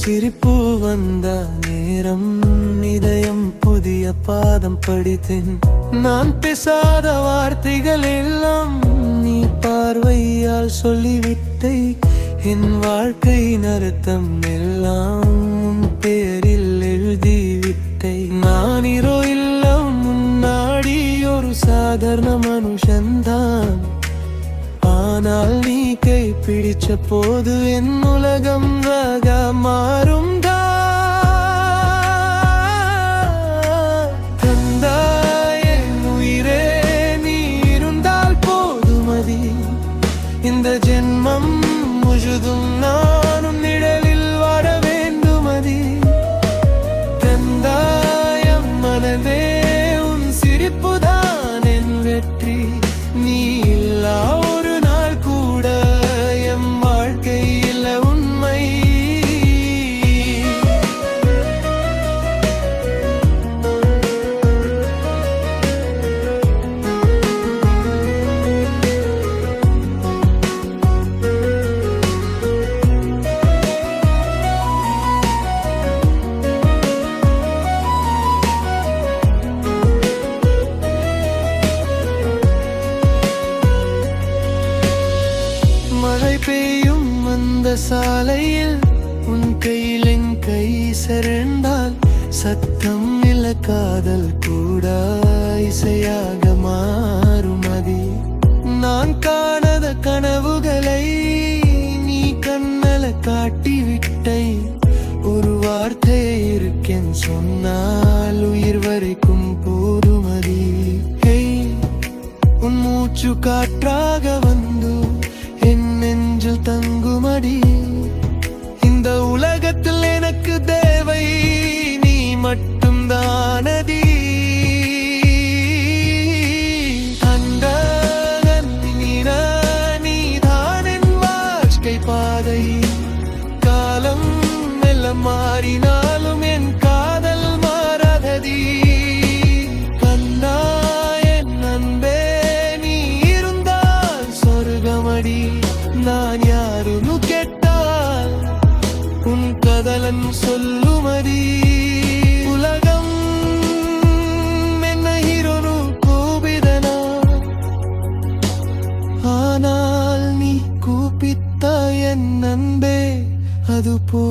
சிரிப்பு வந்த நேரம் இதயம் புதிய பாதம் படித்தேன். நான் பேசாத வார்த்தைகள் எல்லாம் நீ பார்வையால் சொல்லிவிட்டை. என் வாழ்க்கையின் அர்த்தம் எல்லாம் உன் பேரில் எழுதிவிட்டை. நான் ஹீரோ இல்ல முன்னாடி ஒரு சாதாரண மனுஷன்தான். ஆனால் நீ கை பிடிச்ச போது என் உலகம் மாறும். உயிரே நீ இருந்தால் போதுமதி. இந்த ஜென்மம் முழுதும் நானும் நிழலில் வாட வேண்டுமதி. தந்தாயம் மனதே உன் சிரிப்புதான் என் வெற்றி. நீ இல்லா ஒரு நாள் கூட என் வாழ்க்கையில் உண்மை. மழை பெய்யும் அந்த சாலையில் உன் கையில் என் கை சரண்டால் சத்தம் இல்ல காதல் கூட இசையாக மாறும். அதி நான் காணாத கனவுகளை நீ கண்ணல காட்டிவிட்டை. ஒரு வார்த்தை இருக்கேன் சொன்னால் உயிர் வரைக்கும் போதுமதி. உன் மூச்சு காற்றாக வந்து என் நெஞ்சில் தங்குமடி. இந்த உலகத்தில் எனக்கு தேவை நீ மட்டும்தானதி. நீதான் என் வாழ்க்கை பாதை. காலம் எல்லாம் மாறினாலும் என் காதல் மாறாததி. கண்ணா என் அன்பே நீ இருந்தால் சொர்க்கமடி. நான் யாருன்னு கேட்டால் உன் கதலன் சொல்லுமதி. உலகம் என்ன ஹீரோனு கூப்பிதனா. ஆனால் நீ கூப்பித்த என் அன்பே அது போ